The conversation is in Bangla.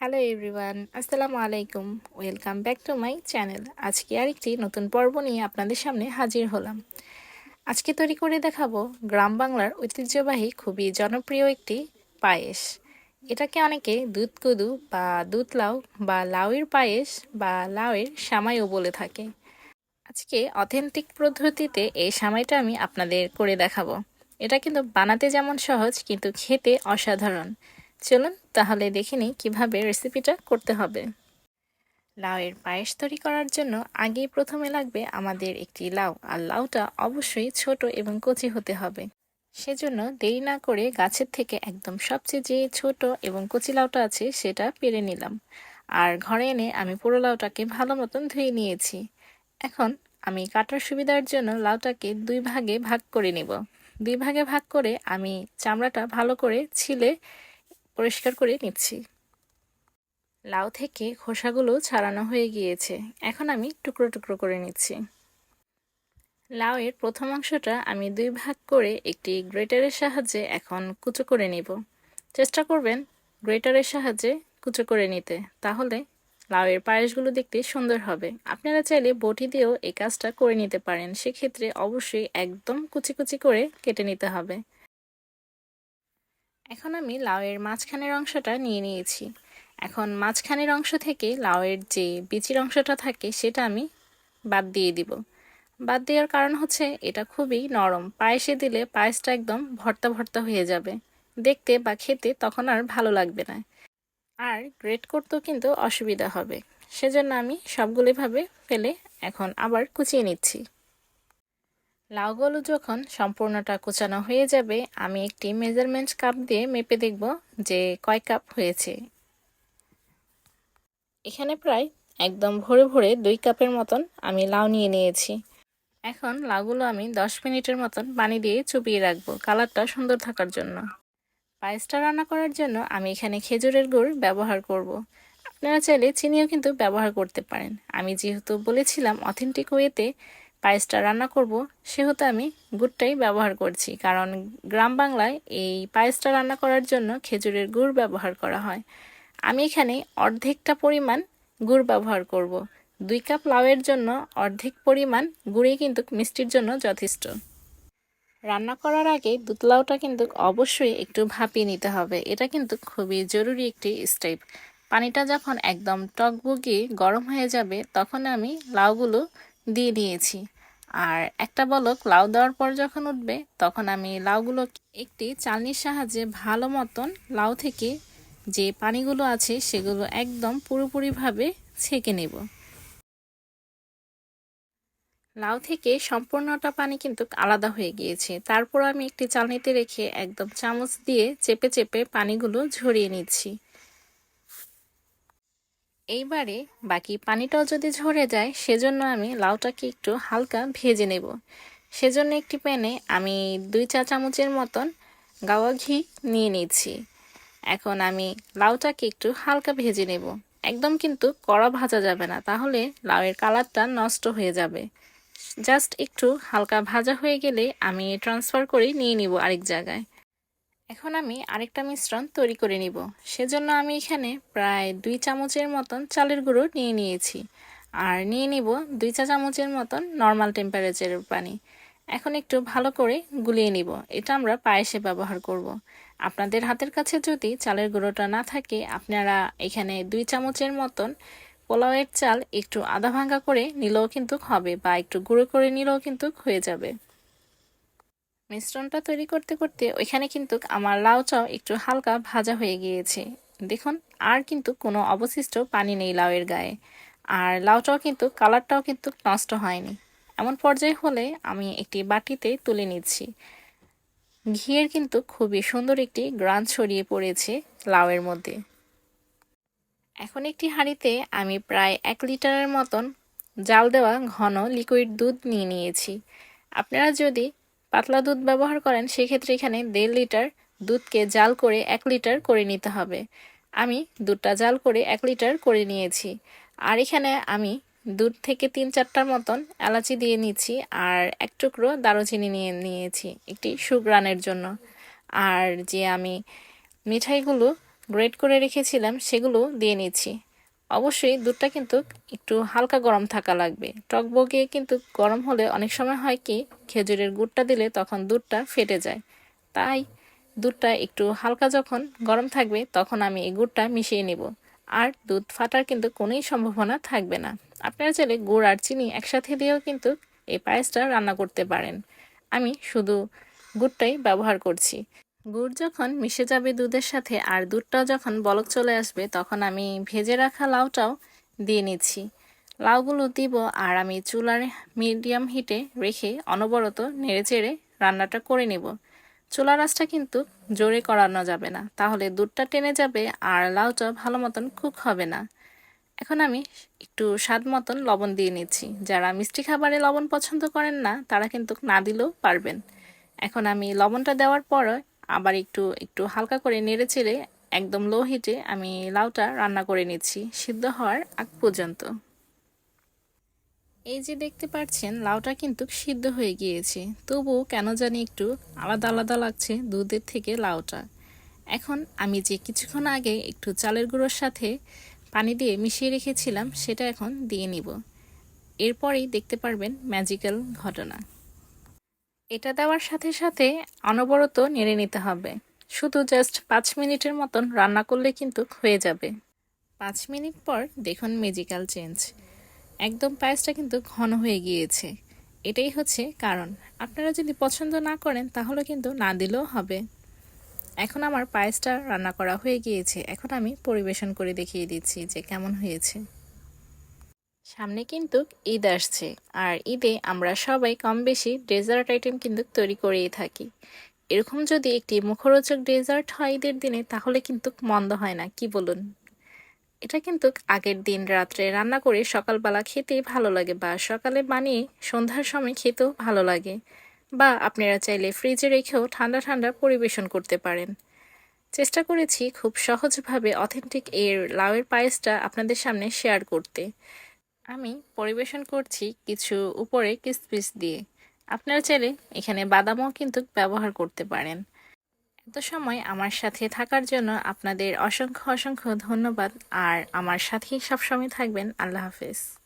হ্যালো এভরিওয়ান, আসসালামু আলাইকুম। Welcome back to my channel. আজকে আরেকটি নতুন পর্ব নিয়ে আপনাদের সামনে হাজির হলাম। আজকে তৈরি করে দেখাবো গ্রাম বাংলার ঐতিহ্যবাহী খুবই জনপ্রিয় একটি পায়েস। এটাকে অনেকে দুধ কদু বা দুধ লাউ বা লাউয়ের পায়েস বা লাউয়ের সামাইও বলে থাকে। আজকে অথেন্টিক পদ্ধতিতে এই সামাইটা আমি আপনাদের করে দেখাবো। এটা কিন্তু বানাতে যেমন সহজ কিন্তু খেতে অসাধারণ। চলুন তাহলে দেখে নিই কীভাবে রেসিপিটা করতে হবে। লাউয়ের পায়েস তৈরি করার জন্য আগেই প্রথমে লাগবে আমাদের একটি লাউ, আর লাউটা অবশ্যই ছোট এবং কচি হতে হবে। সেজন্য দেরি না করে গাছের থেকে একদম সবচেয়ে যে ছোট এবং কচি লাউটা আছে সেটা পেড়ে নিলাম, আর ঘরে এনে আমি পুরো লাউটাকে ভালো মতন ধুয়ে নিয়েছি। এখন আমি কাটার সুবিধার জন্য লাউটাকে দুই ভাগে ভাগ করে নিব। দুই ভাগে ভাগ করে আমি চামড়াটা ভালো করে ছিলে পরিষ্কার করে নিচ্ছি। লাউ থেকে খোসাগুলো ছাড়ানো হয়ে গিয়েছে, এখন আমি টুকরো টুকরো করে নিচ্ছি। লাউয়ের প্রথম অংশটা আমি দুই ভাগ করে একটি গ্রেটারের সাহায্যে এখন কুচো করে নিব। চেষ্টা করবেন গ্রেটারের সাহায্যে কুচো করে নিতে, তাহলে লাউয়ের পায়েসগুলো দেখতে সুন্দর হবে। আপনারা চাইলে বটি দিয়েও এই কাজটা করে নিতে পারেন, সেক্ষেত্রে অবশ্যই একদম কুচি কুচি করে কেটে নিতে হবে। এখন আমি লাউয়ের মাঝখানের অংশটা নিয়ে নিয়েছি। এখন মাঝখানের অংশ থেকে লাউয়ের যে বিচির অংশটা থাকে সেটা আমি বাদ দিয়ে দিব। বাদ দেওয়ার কারণ হচ্ছে এটা খুবই নরম, পায়েসে দিলে পায়েসটা একদম ভর্তা ভর্তা হয়ে যাবে, দেখতে বা খেতে তখন আর ভালো লাগবে না, আর গ্রেট করতেও কিন্তু অসুবিধা হবে। সেজন্য আমি সবগুলো ভাবে ফেলে এখন আবার কুচিয়ে নিচ্ছি। লাউগুলো যখন সম্পূর্ণটা কুচানো হয়ে যাবে, আমি একটি মেজারমেন্ট কাপ দিয়ে মেপে দেখব যে কয় কাপ হয়েছে। এখানে প্রায় একদম ভরে ভরে 2 কাপের মতন আমি লাউ নিয়ে নিয়েছি। এখন লাউগুলো আমি 10 মিনিটের মতন পানি দিয়ে চুপিয়ে রাখবো কালারটা সুন্দর থাকার জন্য। পায়েসটা রান্না করার জন্য আমি এখানে খেজুরের গুড় ব্যবহার করব। আপনারা চাইলে চিনিও কিন্তু ব্যবহার করতে পারেন। আমি যেহেতু বলেছিলাম অথেন্টিক ওয়েতে পায়েসটা রান্না করব, সেহেতু আমি গুড়টাই ব্যবহার করছি, কারণ গ্রাম বাংলায় এই পায়েসটা রান্না করার জন্য খেজুরের গুড় ব্যবহার করা হয়। আমি এখানে অর্ধেকটা পরিমাণ গুড় ব্যবহার করব। 2 কাপ লাউয়ের জন্য অর্ধেক পরিমাণ গুড়ই কিন্তু মিষ্টির জন্য যথেষ্ট। রান্না করার আগে দুধ লাউটা কিন্তু অবশ্যই একটু ভাপিয়ে নিতে হবে, এটা কিন্তু খুবই জরুরি একটি স্টেপ। পানিটা যখন একদম টকবগিয়ে গরম হয়ে যাবে তখন আমি লাউগুলো দিয়ে দিয়েছি, আর একটা বলক লাউ দেওয়ার পর যখন উঠবে তখন আমি লাউগুলো একটি চালনির সাহায্যে ভালো মতন লাউ থেকে যে পানিগুলো আছে সেগুলো একদম পুরোপুরিভাবে ছেঁকে নেব। লাউ থেকে সম্পূর্ণটা পানি কিন্তু আলাদা হয়ে গিয়েছে, তারপর আমি একটি চালনিতে রেখে একদম চামচ দিয়ে চেপে চেপে পানিগুলো ঝরিয়ে নিচ্ছি। এইবারে বাকি পানিটাও যদি ঝরে যায় সেজন্য আমি লাউটাকে একটু হালকা ভেজে নেব। সেজন্য একটি প্যানে আমি 2 চা চামচের মতন গাওয়া ঘি নিয়ে নিচ্ছি। এখন আমি লাউটাকে একটু হালকা ভেজে নেব, একদম কিন্তু কড়া ভাজা যাবে না, তাহলে লাউয়ের কালারটা নষ্ট হয়ে যাবে। জাস্ট একটু হালকা ভাজা হয়ে গেলে আমি ট্রান্সফার করে নিয়ে নিব আরেক জায়গায়। এখন আমি আরেকটা মিশ্রণ তৈরি করে নিব। সেজন্য আমি এখানে প্রায় 2 চামচের মতন চালের গুঁড়ো নিয়ে নিয়েছি, আর নিয়ে নিব 2 চা চামচের মতন নর্মাল টেম্পারেচারের পানি। এখন একটু ভালো করে গুলিয়ে নিব, এটা আমরা পায়েসে ব্যবহার করব। আপনাদের হাতের কাছে যদি চালের গুঁড়োটা না থাকে, আপনারা এখানে 2 চামচের মতন পোলাওয়ের চাল একটু আধা ভাঙা করে নিলেও কিন্তু হবে, বা একটু গুঁড়ো করে নিলেও কিন্তু হয়ে যাবে। মিশ্রণটা তৈরি করতে করতে ওইখানে কিন্তু আমার লাউটাও একটু হালকা ভাজা হয়ে গিয়েছে। দেখুন আর কিন্তু কোনো অবশিষ্ট পানি নেই লাউয়ের গায়ে, আর লাউটাও কিন্তু কালারটাও কিন্তু নষ্ট হয়নি। এমন পর্যায়ে হলে আমি একটি বাটিতে তুলে নিচ্ছি। ঘিয়ের কিন্তু খুবই সুন্দর একটি গ্রান ছড়িয়ে পড়েছে লাউয়ের মধ্যে। এখন একটি হাঁড়িতে আমি প্রায় 1 লিটারের মতন জাল দেওয়া ঘন লিকুইড দুধ নিয়ে নিয়েছি। আপনারা যদি পাতলা দুধ ব্যবহার করেন সেক্ষেত্রে এখানে 1.5 লিটার দুধকে জাল করে 1 লিটার করে নিতে হবে। আমি দুধটা জাল করে 1 লিটার করে নিয়েছি, আর এখানে আমি দুধ থেকে 3-4টার মতন এলাচি দিয়ে নিচ্ছি, আর 1 টুকরো দারুচিনি নিয়ে নিয়েছি একটি সুঘ্রাণের জন্য। আর যে আমি মিঠাইগুলো গ্রেট করে রেখেছিলাম সেগুলো দিয়ে নিচ্ছি। অবশ্যই দুধটা কিন্তু একটু হালকা গরম থাকা লাগবে। টকবগিয়ে কিন্তু গরম হলে অনেক সময় হয় কি খেজুরের গুড়টা দিলে তখন দুধটা ফেটে যায়। তাই দুধটা একটু হালকা যখন গরম থাকবে তখন আমি এই গুড়টা মিশিয়ে নিব। আর দুধ ফাটার কিন্তু কোনোই সম্ভাবনা থাকবে না। আপনারা চাইলে গুড় আর চিনি একসাথে দিয়েও কিন্তু এই পায়েসটা রান্না করতে পারেন। আমি শুধু গুড়টাই ব্যবহার করছি। গুড় যখন মিশে যাবে দুধের সাথে আর দুধটাও যখন বলক চলে আসবে তখন আমি ভেজে রাখা লাউটাও দিয়ে নিচ্ছি। লাউগুলো দিব আর আমি চুলার মিডিয়াম হিটে রেখে অনবরত নেড়েচেড়ে রান্নাটা করে নেব। চুলার আঁচটা কিন্তু জোরে করানো যাবে না, তাহলে দুধটা টেনে যাবে আর লাউটা ভালো মতন কুক হবে না। এখন আমি একটু স্বাদ মতন লবণ দিয়ে নিচ্ছি। যারা মিষ্টি খাবারে লবণ পছন্দ করেন না তারা কিন্তু না দিলেও পারবেন। এখন আমি লবণটা দেওয়ার পর আবার একটু একটু হালকা করে নেড়েচেড়ে একদম লো হিটে আমি লাউটা রান্না করে নিচ্ছি সিদ্ধ হওয়ার আগ পর্যন্ত। এই যে দেখতে পাচ্ছেন লাউটা কিন্তু সিদ্ধ হয়ে গিয়েছে, তবুও কেন জানি একটু আলাদা আলাদা লাগছে দুধের থেকে লাউটা। এখন আমি যে কিছুক্ষণ আগে একটু চালের গুঁড়োর সাথে পানি দিয়ে মিশিয়ে রেখেছিলাম সেটা এখন দিয়ে নিব। এরপরেই দেখতে পারবেন ম্যাজিক্যাল ঘটনা। এটা দেওয়ার সাথে সাথে অনবরত নেড়ে নিতে হবে। শুধু জাস্ট 5 মিনিটের মতন রান্না করলে কিন্তু হয়ে যাবে। 5 মিনিট পর দেখুন ম্যাজিক্যাল চেঞ্জ। একদম পায়েসটা কিন্তু ঘন হয়ে গিয়েছে। এটাই হচ্ছে কারণ। আপনারা যদি পছন্দ না করেন তাহলে কিন্তু না দিলেও হবে। এখন আমার পায়েসটা রান্না করা হয়ে গিয়েছে। এখন আমি পরিবেশন করে দেখিয়ে দিচ্ছি যে কেমন হয়েছে। সামনে কিন্তু ঈদ আসছে, আর ঈদে আমরা সবাই কম বেশি ডেজার্ট আইটেম কিন্তু তৈরি করেই থাকি। এরকম যদি একটি মুখরোচক ডেজার্ট হয় ঈদের দিনে তাহলে কিন্তু মন্দ হয় না, কি বলুন? এটা কিন্তু আগের দিন রাত্রে রান্না করে সকালবেলা খেতেই ভালো লাগে, বা সকালে বানিয়ে সন্ধ্যার সময় খেতেও ভালো লাগে, বা আপনারা চাইলে ফ্রিজে রেখেও ঠান্ডা ঠান্ডা পরিবেশন করতে পারেন। চেষ্টা করেছি খুব সহজভাবে অথেন্টিক এর লাউয়ের পায়েসটা আপনাদের সামনে শেয়ার করতে। আমি পরিবেশন করছি কিছু উপরে কিসমিস দিয়ে। আপনারা চাইলে এখানে বাদামও কিন্তু ব্যবহার করতে পারেন। এত সময় আমার সাথে থাকার জন্য আপনাদের অসংখ্য অসংখ্য ধন্যবাদ। আর আমার সাথেই সবসময় থাকবেন। আল্লাহ হাফেজ।